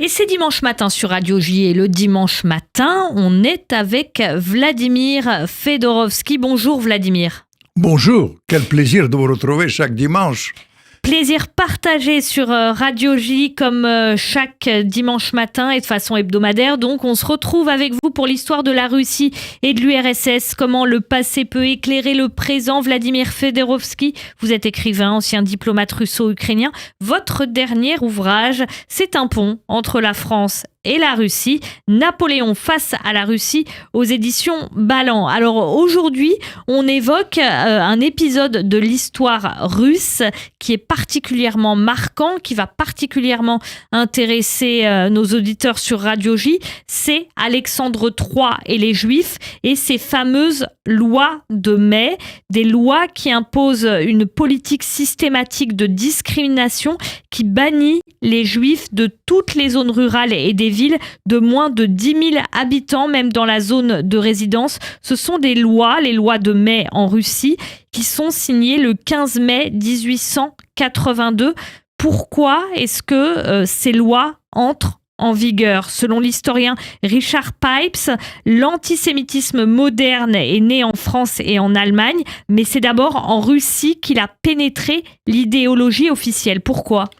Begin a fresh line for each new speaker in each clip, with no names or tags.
Et c'est dimanche matin sur Radio J. Et le dimanche matin, on est avec Vladimir Fedorovski. Bonjour Vladimir.
Bonjour, quel plaisir de vous retrouver chaque dimanche.
Plaisir partagé sur Radio J comme chaque dimanche matin et de façon hebdomadaire. Donc on se retrouve avec vous pour l'histoire de la Russie et de l'URSS. Comment le passé peut éclairer le présent. Vladimir Fedorovski, vous êtes écrivain, ancien diplomate russo-ukrainien. Votre dernier ouvrage, c'est un pont entre la France et la Russie, Napoléon face à la Russie aux éditions Balland. Alors aujourd'hui, on évoque un épisode de l'histoire russe qui est particulièrement marquant, qui va particulièrement intéresser nos auditeurs sur Radio J. C'est Alexandre III et les Juifs et ces fameuses lois de mai, des lois qui imposent une politique systématique de discrimination qui bannit les Juifs de toutes les zones rurales et des villes de moins de 10 000 habitants, même dans la zone de résidence. Ce sont des lois, les lois de mai en Russie, qui sont signées le 15 mai 1882. Pourquoi est-ce que ces lois entrent en vigueur? Selon l'historien Richard Pipes, l'antisémitisme moderne est né en France et en Allemagne, mais c'est d'abord en Russie qu'il a pénétré l'idéologie officielle. Pourquoi?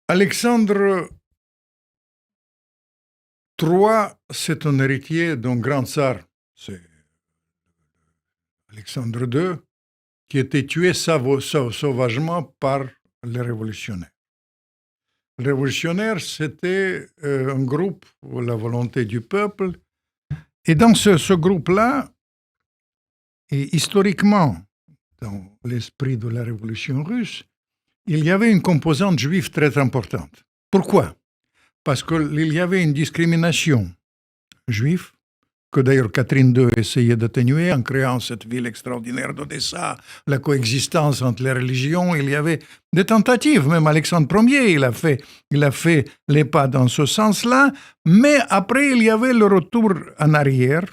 Alexandre III, c'est un héritier d'un grand tsar, c'est Alexandre II, qui était tué sauvagement par les révolutionnaires. Les révolutionnaires, c'était un groupe pour la volonté du peuple. Et dans ce groupe-là, et historiquement, dans l'esprit de la révolution russe, il y avait une composante juive très importante. Pourquoi? Parce qu'il y avait une discrimination juive, que d'ailleurs Catherine II essayait d'atténuer en créant cette ville extraordinaire d'Odessa, la coexistence entre les religions. Il y avait des tentatives, même Alexandre Ier, il a fait les pas dans ce sens-là, mais après il y avait le retour en arrière.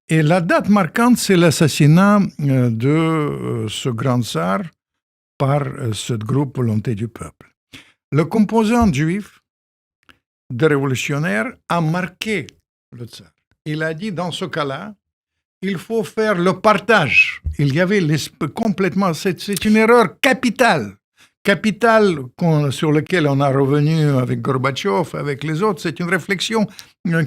Et la date marquante, c'est l'assassinat de ce grand tsar par ce groupe Volonté du peuple. Le composant juif des révolutionnaires a marqué le tsar. Il a dit, dans ce cas-là, il faut faire le partage. Il y avait complètement... C'est une erreur capitale sur laquelle on a revenu avec Gorbatchev, avec les autres. C'est une réflexion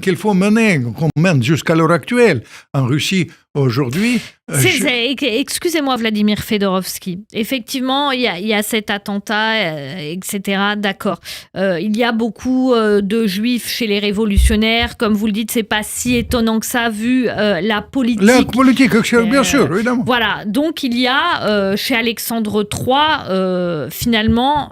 qu'il faut mener, qu'on mène jusqu'à l'heure actuelle. En Russie, aujourd'hui...
Excusez-moi, Vladimir Fedorovski. Effectivement, il y a cet attentat, etc. D'accord. Il y a beaucoup de juifs chez les révolutionnaires. Comme vous le dites, c'est pas si étonnant que ça, vu la politique.
La politique, bien sûr, évidemment.
Voilà. Donc, il y a chez Alexandre III, finalement...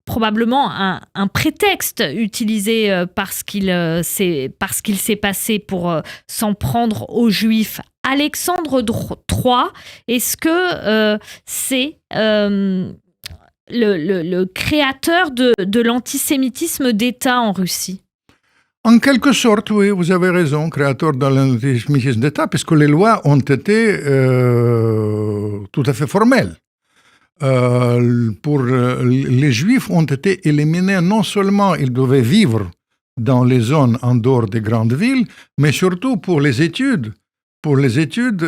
probablement un prétexte utilisé parce qu'il s'est passé pour s'en prendre aux Juifs. Alexandre III, est-ce que c'est le créateur de l'antisémitisme d'État en Russie?
En quelque sorte, oui, vous avez raison, créateur de l'antisémitisme d'État, puisque les lois ont été tout à fait formelles. Pour les Juifs ont été éliminés, non seulement ils devaient vivre dans les zones en dehors des grandes villes, mais surtout pour les études. Pour les études,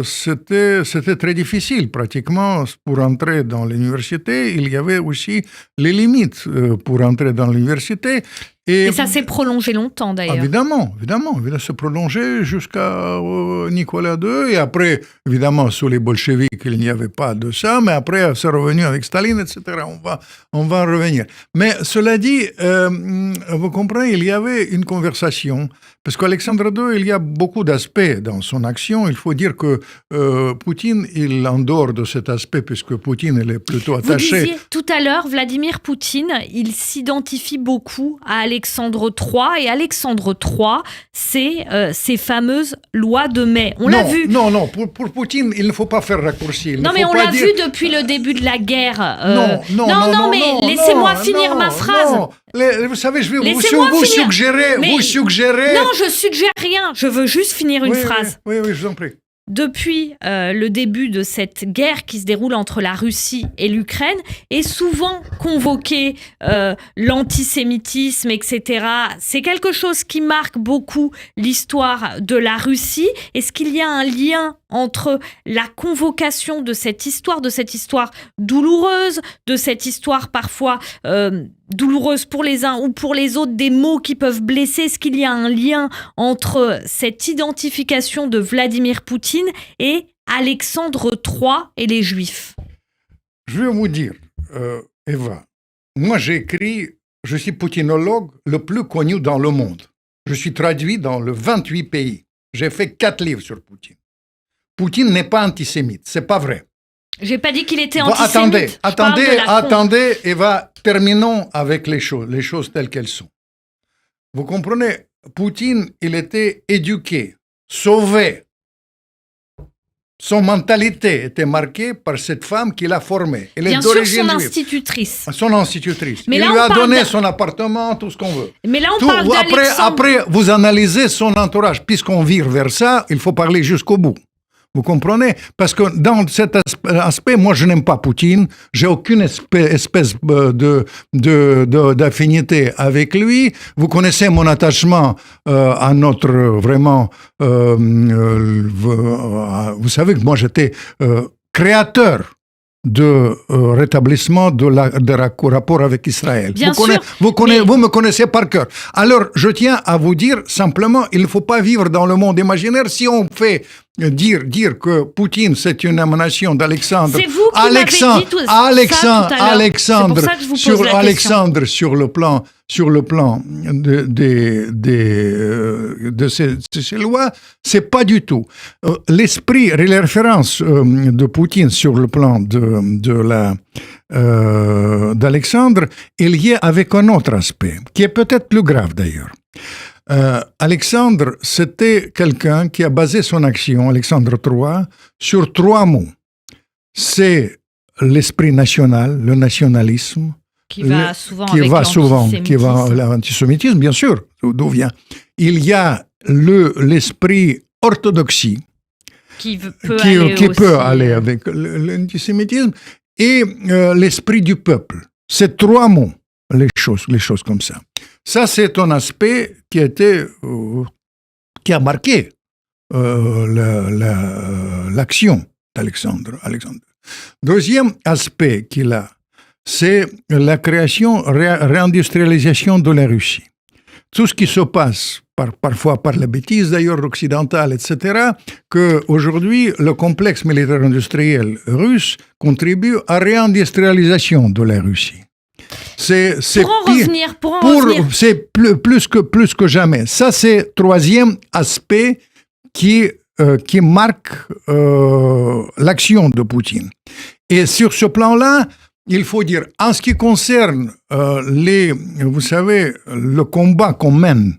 c'était très difficile. Pratiquement, pour entrer dans l'université, il y avait aussi les limites pour entrer dans l'université.
Et ça s'est prolongé longtemps, d'ailleurs.
Évidemment, ça s'est prolongé jusqu'à Nicolas II. Et après, évidemment, sous les bolcheviks, il n'y avait pas de ça. Mais après, c'est revenu avec Staline, etc. On va en revenir. Mais cela dit, vous comprenez, il y avait une conversation. Parce qu'Alexandre II, il y a beaucoup d'aspects dans son action. Il faut dire que Poutine, il en dehors de cet aspect, puisque Poutine, il est plutôt attaché...
Vous disiez tout à l'heure, Vladimir Poutine, il s'identifie beaucoup à Alexandre III. Et Alexandre III, c'est ces fameuses lois de mai. On l'a vu.
Non, pour Poutine, il ne faut pas faire raccourci.
Non, mais on l'a vu depuis le début de la guerre. Non, mais laissez-moi finir ma phrase.
Non. Vous savez, je vais vous suggérer...
Non, je suggère rien. Je veux juste finir une phrase.
Oui, je vous en prie.
depuis le début de cette guerre qui se déroule entre la Russie et l'Ukraine, est souvent convoqué l'antisémitisme, etc. C'est quelque chose qui marque beaucoup l'histoire de la Russie. Est-ce qu'il y a un lien entre la convocation de cette histoire douloureuse, de cette histoire parfois douloureuse pour les uns ou pour les autres, des mots qui peuvent blesser? Est-ce qu'il y a un lien entre cette identification de Vladimir Poutine et Alexandre III et les Juifs?
Je vais vous dire, Eva, moi j'ai écrit, je suis poutinologue le plus connu dans le monde. Je suis traduit dans le 28 pays. J'ai fait 4 livres sur Poutine. Poutine n'est pas antisémite, c'est pas vrai.
J'ai pas dit qu'il était antisémite.
Attendez, Eva, terminons avec les choses telles qu'elles sont. Vous comprenez, Poutine, il était éduqué, sauvé. Son mentalité était marquée par cette femme qu'il a formée. Elle
Bien
est
sûr,
d'origine
son
juive.
institutrice.
Son institutrice.
Mais
il
là,
lui a donné son appartement, tout ce qu'on veut.
Mais là, on parle d'Alexandre.
Après, vous analysez son entourage. Puisqu'on vire vers ça, il faut parler jusqu'au bout. Vous comprenez? Parce que dans cet aspect, moi, je n'aime pas Poutine. J'ai aucune espèce d'affinité avec lui. Vous connaissez mon attachement à notre vraiment... vous savez que moi, j'étais créateur de rétablissement de rapport avec Israël. Vous me connaissez par cœur. Alors, je tiens à vous dire simplement, il ne faut pas vivre dans le monde imaginaire. Si on fait dire que Poutine, c'est une émanation d'Alexandre.
C'est vous qui m'avez dit tout ça tout à l'heure. C'est pour ça que je vous pose la question.
Alexandre sur le plan de ces lois, c'est pas du tout. L'esprit, les références de Poutine sur le plan d'Alexandre est lié avec un autre aspect, qui est peut-être plus grave d'ailleurs. Alexandre, c'était quelqu'un qui a basé son action, Alexandre III, sur 3 mots. C'est l'esprit national, le nationalisme,
qui va souvent avec
l'antisémitisme, bien sûr, d'où vient. Il y a l'esprit orthodoxie, qui peut aller avec l'antisémitisme, et l'esprit du peuple. C'est 3 mots, les choses comme ça. Ça, c'est un aspect qui a marqué l'action d'Alexandre. Deuxième aspect qu'il a, c'est la création, réindustrialisation de la Russie. Tout ce qui se passe, parfois par la bêtise d'ailleurs occidentale, etc., qu'aujourd'hui, le complexe militaire industriel russe contribue à la réindustrialisation de la Russie. C'est plus que jamais. Ça, c'est 3e aspect qui marque l'action de Poutine. Et sur ce plan-là, il faut dire, en ce qui concerne vous savez, le combat qu'on mène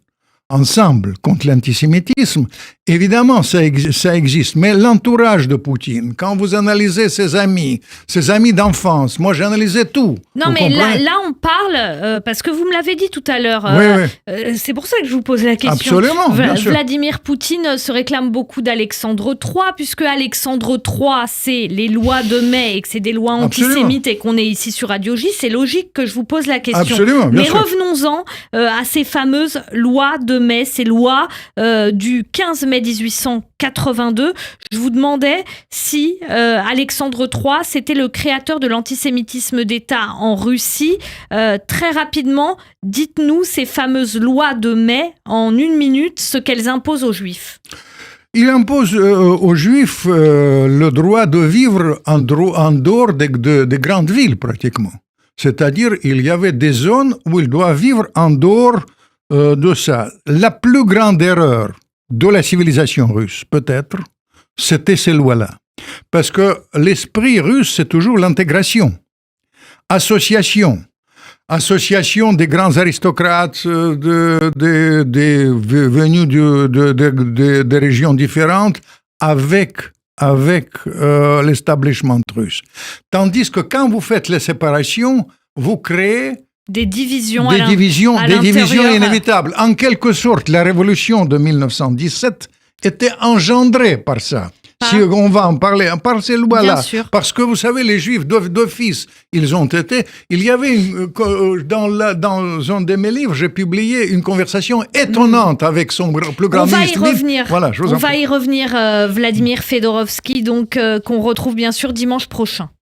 ensemble contre l'antisémitisme, évidemment, ça existe. Mais l'entourage de Poutine, quand vous analysez ses amis d'enfance, moi j'ai analysé tout.
Non, mais là on parle, parce que vous me l'avez dit tout à l'heure, c'est pour ça que je vous pose la question.
Absolument, bien sûr.
Vladimir Poutine se réclame beaucoup d'Alexandre III, puisque Alexandre III, c'est les lois de mai et que c'est des lois antisémites et qu'on est ici sur Radio J, c'est logique que je vous pose la question.
Absolument, bien sûr.
Mais revenons-en à ces fameuses lois de mai, ces lois du 15 mai 1882. Je vous demandais si Alexandre III, c'était le créateur de l'antisémitisme d'État en Russie. Très rapidement, dites-nous ces fameuses lois de mai, en 1 minute, ce qu'elles imposent aux Juifs.
Il impose aux Juifs le droit de vivre en dehors des grandes villes, pratiquement. C'est-à-dire, il y avait des zones où ils doivent vivre en dehors de ça. La plus grande erreur de la civilisation russe, peut-être, c'était ces lois-là. Parce que l'esprit russe, c'est toujours l'intégration. Association des grands aristocrates venus de régions différentes avec l'establishment russe. Tandis que quand vous faites les séparations, vous créez
des divisions
inévitables. En quelque sorte, la révolution de 1917 était engendrée par ça. Si on va en parler, par ces lois-là,
Bien sûr.
parce que vous savez, les Juifs d'office, ils ont été. Il y avait dans un de mes livres, j'ai publié une conversation étonnante avec son plus grand ministre.
On va y revenir.
Voilà,
On va y revenir, Vladimir Fedorovski, donc qu'on retrouve bien sûr dimanche prochain.